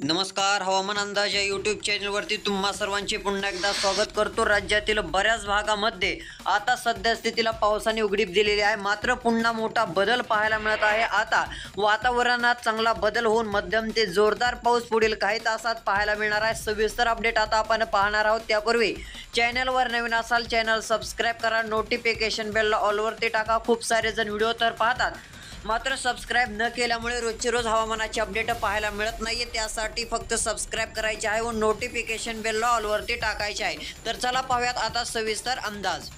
नमस्कार, हवामान अंदाज या यूट्यूब चॅनलवरती तुम्हा सर्वांचे पुन्हा एकदा स्वागत करतो। राज्यातील बऱ्याच भागामध्ये आता सध्या स्थितीला पावसाने उघडीप दिलेली आहे, मात्र पुन्हा मोठा बदल पाहायला मिळत आहे। आता वातावरणात चांगला बदल होऊन मध्यम ते जोरदार पाऊस पुढील काही तासात पाहायला मिळणार आहे। सविस्तर अपडेट आता आपण पाहणार आहोत। त्यापूर्वी चॅनलवर नवीन असाल चॅनल सबस्क्राइब करा, नोटिफिकेशन बेल ऑलवरती टाका। खूप सारे जण व्हिडिओ तर पाहतात, मात्र सबस्क्राइब न केल्यामुळे रोजचे रोज हवामानाचे अपडेट पाहायला मिळत नाहीये। त्यासाठी फक्त सबस्क्राइब करायचे आहे व नोटिफिकेशन बेल ऑलवरती टाकायचे आहे। तर चला पाहूयात आता सविस्तर अंदाज।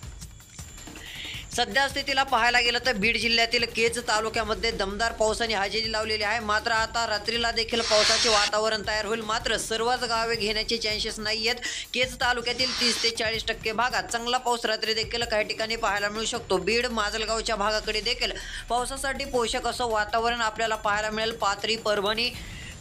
सध्या स्थितीला पाहायला गेलं तर बीड जिल्ह्यातील केज तालुक्यामध्ये दमदार पावसाने हजेरी लावलेली आहे। मात्र आता रात्रीला देखील पावसाचे वातावरण तयार होईल, मात्र सर्वच गावे घेण्याचे चान्सेस नाही आहेत। केज तालुक्यातील 30 ते 40% भागात चांगला पाऊस रात्री देखील काही ठिकाणी पाहायला मिळू शकतो। बीड माजलगावच्या भागाकडे देखील पावसासाठी पोषक असं वातावरण आपल्याला पाहायला मिळेल। पाथरी, परभणी,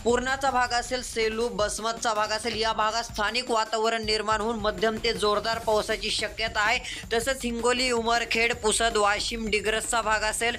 पूर्णाचा भाग असेल, सेलू, बसमतचा भाग असेल, या भागात स्थानिक वातावरण निर्माण होऊन मध्यम ते जोरदार पावसाची शक्यता आहे। तसंच हिंगोली, उमरखेड, पुसद, वाशिम, डिग्रसचा भाग असेल,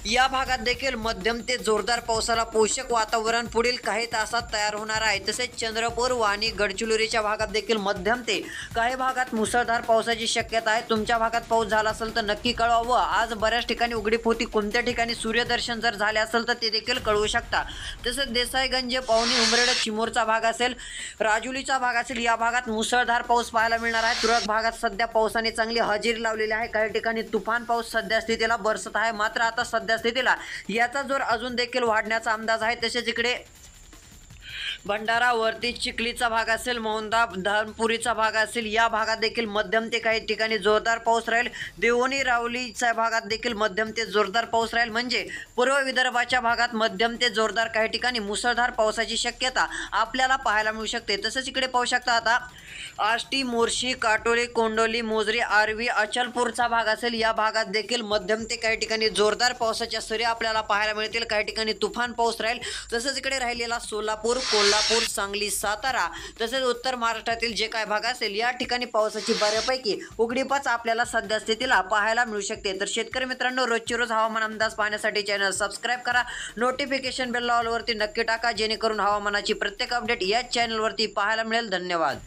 या भागात देखील मध्यम ते जोरदार पावसाला पोषक वातावरण पुढील काही तासात तयार होणार आहे। तसेच चंद्रपूर, वाणी, गडचिरोलीच्या भागात देखील मध्यम ते काही भागात मुसळधार पावसाची शक्यता आहे। तुमच्या भागात पाऊस झाला असेल तर नक्की कळवा व आज बऱ्याच ठिकाणी उघडीप होती, कोणत्या ठिकाणी सूर्यदर्शन जर झाले असेल तर ते देखील कळवू शकता। तसेच देसाईगंज, पावनी, उमरेड, चिमूरचा भाग असेल, राजुलीचा भाग असेल, या भागात मुसळधार पाऊस पाहायला मिळणार आहे। तुरळक भागात सध्या पावसाने चांगली हजेरी लावलेली आहे। काही ठिकाणी तुफान पाऊस सध्या स्थितीला बरसत आहे, मात्र आता सध्या स्थितीला याचा जोर अजून देखील वाढण्याचा अंदाज आहे। तसेच इकडे भंडारा, वरती चिखलीचा भाग असेल, मौंदा, धनपुरीचा भाग असेल, या भागात देखील मध्यम ते काही ठिकाणी जोरदार पाऊस राहील। देवणी, रावलीच्या भागात देखील मध्यम ते जोरदार पाऊस राहील। म्हणजे पूर्व विदर्भाच्या भागात मध्यम ते जोरदार काही ठिकाणी मुसळधार पावसाची शक्यता आपल्याला पाहायला मिळू शकते। तसेच इकडे पाहू शकता आता आष्टी, मोर्शी, काटोली, कोंडोली, मोजरी, आर्वी, अचलपूरचा भाग असेल, या भागात देखील मध्यम ते काही ठिकाणी जोरदार पावसाच्या सरी आपल्याला पाहायला मिळतील। काही ठिकाणी तुफान पाऊस राहील। तसेच इकडे राहिलेला सोलापूर, कोल्हापूर, सांगली, सातारा, तसेच उत्तर महाराष्ट्रातील जे काय भाग असेल, या ठिकाणी पावसाची बऱ्यापैकी उघडीपच आपल्याला सध्या स्थितीला पाहायला मिळू शकते। तर शेतकरी मित्रांनो, रोजचे रोज हवामान अंदाज पाहण्यासाठी चॅनल सबस्क्राइब करा, नोटिफिकेशन बेल ऑलवरती नक्की टाका, जेणेकरून हवामानाची प्रत्येक अपडेट याच चॅनलवरती पाहायला मिळेल। धन्यवाद।